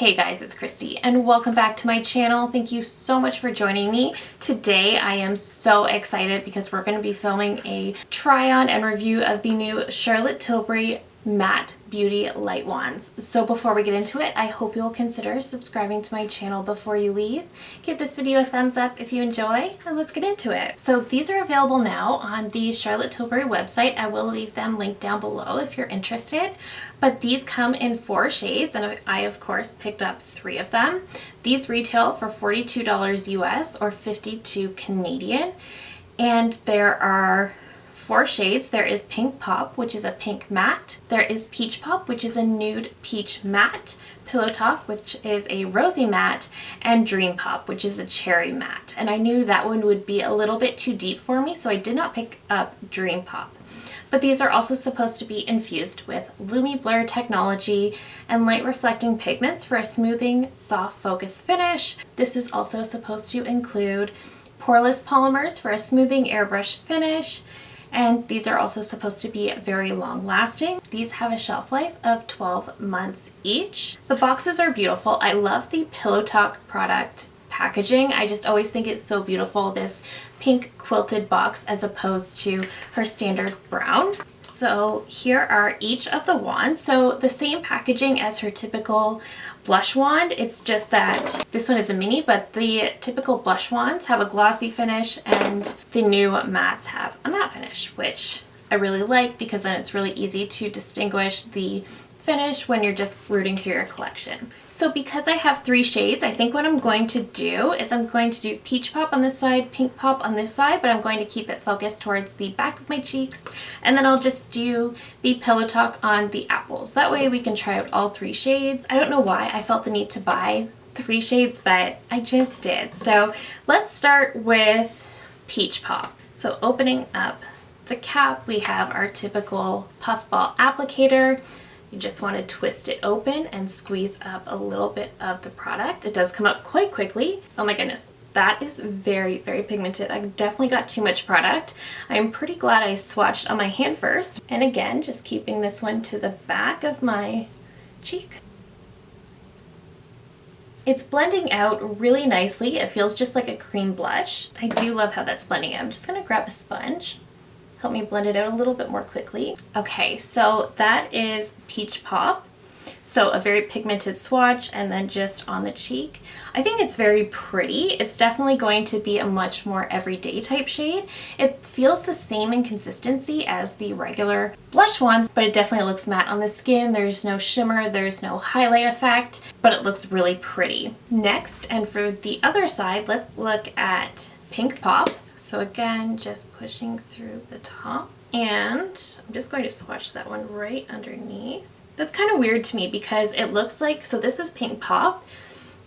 Hey guys, it's Christy and welcome back to my channel. Thank you so much for joining me. Today I am so excited because we're going to be filming a try on and review of the new Charlotte Tilbury Matte Beauty Light Wands. So before we get into it, I hope you'll consider subscribing to my channel before you leave. Give this video a thumbs up if you enjoy, and let's get into it. So these are available now on the Charlotte Tilbury website. I will leave them linked down below if you're interested. But these come in 4 shades, and I of course picked up 3 of them. These retail for $42 US or 52 Canadian, and there are 4 shades. There is Pink Pop, which is a pink matte. There is Peach Pop, which is a nude peach matte. Pillow Talk, which is a rosy matte, and Dream Pop, which is a cherry matte. And I knew that one would be a little bit too deep for me, so I did not pick up Dream Pop. But these are also supposed to be infused with Lumi Blur technology and light reflecting pigments for a smoothing, soft focus finish. This is also supposed to include poreless polymers for a smoothing airbrush finish. And these are also supposed to be very long lasting. These have a shelf life of 12 months each. The boxes are beautiful. I love the Pillow Talk product packaging. I just always think it's so beautiful, this pink quilted box as opposed to her standard brown. So here are each of the wands. So the same packaging as her typical blush wand. It's just that this one is a mini, but the typical blush wands have a glossy finish and the new mattes have a matte finish, which I really like because then it's really easy to distinguish the finish when you're just rooting through your collection. So because I have 3 shades, I think what I'm going to do is I'm going to do Peach Pop on this side, Pink Pop on this side, but I'm going to keep it focused towards the back of my cheeks, and then I'll just do the Pillow Talk on the apples. That way we can try out all 3 shades. I don't know why I felt the need to buy 3 shades, but I just did. So let's start with Peach Pop. So opening up the cap, we have our typical puffball applicator. You just want to twist it open and squeeze up a little bit of the product. It does come up quite quickly. Oh my goodness, that is very, very pigmented. I definitely got too much product. I'm pretty glad I swatched on my hand first. And again, just keeping this one to the back of my cheek. It's blending out really nicely. It feels just like a cream blush. I do love how that's blending out. I'm just gonna grab a sponge. Help me blend it out a little bit more quickly. Okay, so that is Peach Pop. So a very pigmented swatch and then just on the cheek. I think it's very pretty. It's definitely going to be a much more everyday type shade. It feels the same in consistency as the regular blush ones, but it definitely looks matte on the skin. There's no shimmer, there's no highlight effect, but it looks really pretty. Next, and for the other side, let's look at Pink Pop. So again, just pushing through the top, and I'm just going to swatch that one right underneath. That's kind of weird to me because it looks like, so this is Pink Pop,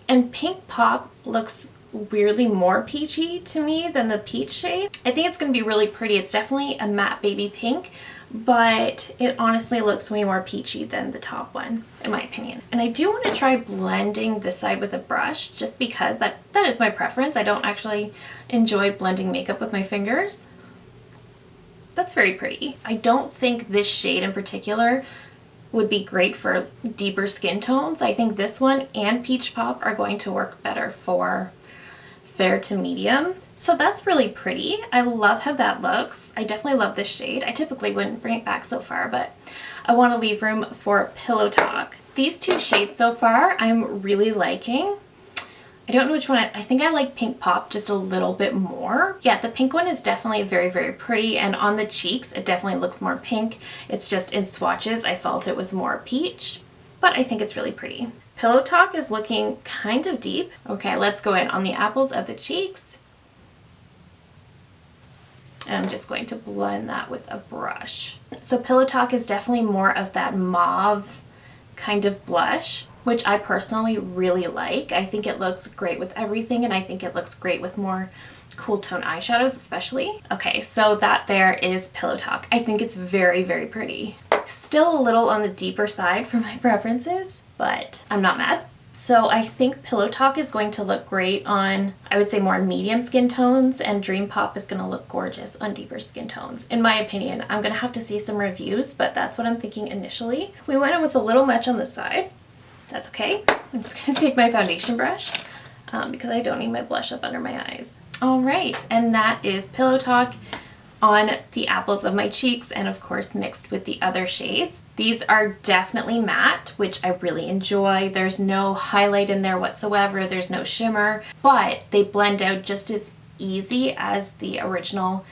and Pink Pop looks weirdly more peachy to me than the peach shade. I think it's going to be really pretty. It's definitely a matte baby pink, but it honestly looks way more peachy than the top one, in my opinion. And I do want to try blending this side with a brush just because that is my preference. I don't actually enjoy blending makeup with my fingers. That's very pretty. I don't think this shade in particular would be great for deeper skin tones. I think this one and Peach Pop are going to work better for fair to medium. So that's really pretty. I love how that looks. I definitely love this shade. I typically wouldn't bring it back so far, but I want to leave room for Pillow Talk. These 2 shades so far I'm really liking. I don't know which one. I think I like Pink Pop just a little bit more. Yeah, the pink one is definitely very, very pretty, and on the cheeks it definitely looks more pink. It's just in swatches I felt it was more peach, but I think it's really pretty. Pillow Talk is looking kind of deep. Okay, let's go in on the apples of the cheeks. And I'm just going to blend that with a brush. So Pillow Talk is definitely more of that mauve kind of blush, which I personally really like. I think it looks great with everything, and I think it looks great with more cool tone eyeshadows especially. Okay, so that there is Pillow Talk. I think it's very, very pretty. Still a little on the deeper side for my preferences, but I'm not mad. So I think Pillow Talk is going to look great on, I would say, more medium skin tones, and Dream Pop is going to look gorgeous on deeper skin tones. In my opinion, I'm going to have to see some reviews, but that's what I'm thinking initially. We went in with a little much on the side. that's okay. I'm just gonna take my foundation brush because I don't need my blush up under my eyes. All right, and that is Pillow Talk on the apples of my cheeks, and of course mixed with the other shades. These are definitely matte, which I really enjoy. There's no highlight in there whatsoever, there's no shimmer, but they blend out just as easy as the original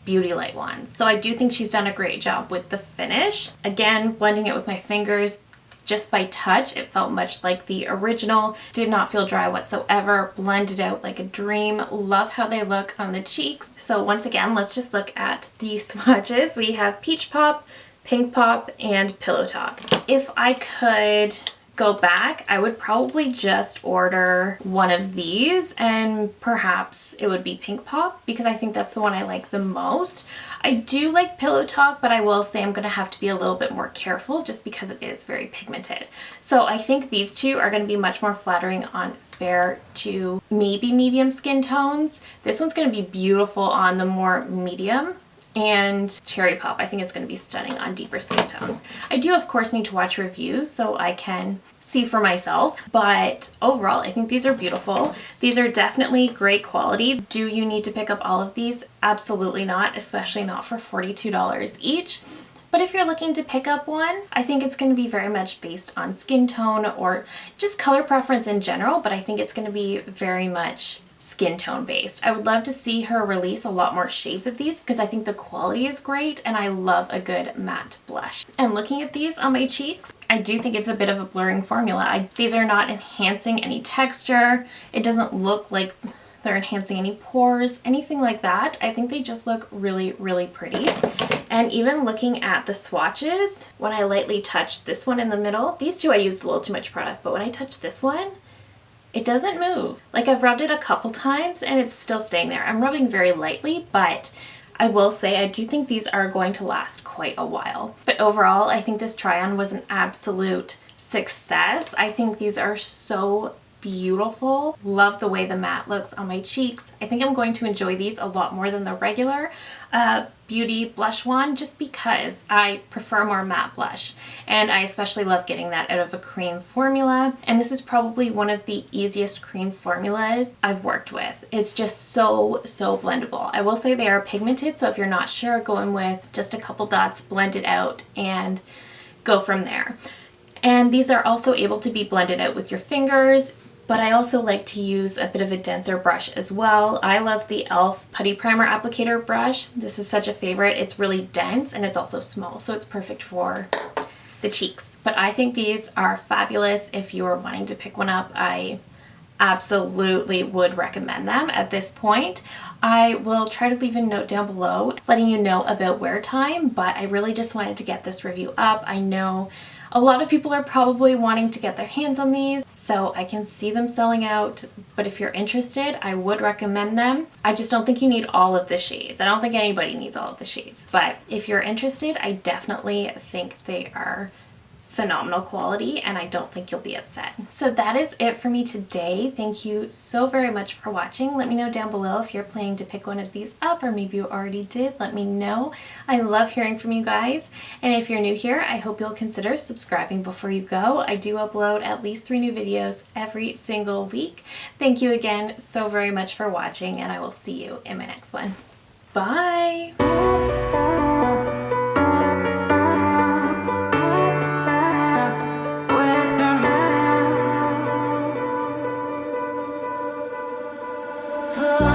Beauty Light ones. So I do think she's done a great job with the finish. Again, blending it with my fingers, just by touch, it felt much like the original. Did not feel dry whatsoever. Blended out like a dream. Love how they look on the cheeks. So once again, let's just look at the swatches. We have Peach Pop, Pink Pop, and Pillow Talk. If I could go back, I would probably just order one of these, and perhaps it would be Pink Pop because I think that's the one I like the most. I do like Pillow Talk, but I will say I'm going to have to be a little bit more careful just because it is very pigmented. So I think these two are going to be much more flattering on fair to maybe medium skin tones. This one's going to be beautiful on the more medium, and Cherry Pop I think is going to be stunning on deeper skin tones. I do of course need to watch reviews so I can see for myself, but overall I think these are beautiful. These are definitely great quality. Do you need to pick up all of these? Absolutely not, especially not for $42 each. But if you're looking to pick up one, I think it's going to be very much based on skin tone or just color preference in general, but I think it's going to be very much skin tone based. I would love to see her release a lot more shades of these because I think the quality is great and I love a good matte blush. And looking at these on my cheeks, I do think it's a bit of a blurring formula. These are not enhancing any texture. It doesn't look like they're enhancing any pores, anything like that. I think they just look really, really pretty. And even looking at the swatches, when I lightly touch this one in the middle, these two I used a little too much product, but when I touch this one, it doesn't move. Like I've rubbed it a couple times and it's still staying there. I'm rubbing very lightly, but I will say I do think these are going to last quite a while. But overall, I think this try-on was an absolute success. I think these are so beautiful. Love the way the matte looks on my cheeks. I think I'm going to enjoy these a lot more than the regular beauty blush one just because I prefer more matte blush, and I especially love getting that out of a cream formula, and this is probably one of the easiest cream formulas I've worked with. It's just so blendable. I will say they are pigmented, so if you're not sure, go in with just a couple dots, blend it out, and go from there. And these are also able to be blended out with your fingers, but I also like to use a bit of a denser brush as well. I love the e.l.f. Putty Primer Applicator brush. This is such a favorite. It's really dense and it's also small, so it's perfect for the cheeks. But I think these are fabulous. If you are wanting to pick one up, I absolutely would recommend them at this point. I will try to leave a note down below letting you know about wear time, but I really just wanted to get this review up. I know a lot of people are probably wanting to get their hands on these, so I can see them selling out, but if you're interested, I would recommend them. I just don't think you need all of the shades. I don't think anybody needs all of the shades, but if you're interested, I definitely think they are phenomenal quality and I don't think you'll be upset. So that is it for me today. Thank you so very much for watching. Let me know down below if you're planning to pick one of these up, or maybe you already did. Let me know. I love hearing from you guys. And if you're new here, I hope you'll consider subscribing before you go. I do upload at least 3 new videos every single week. Thank you again so very much for watching, and I will see you in my next one. Bye! Put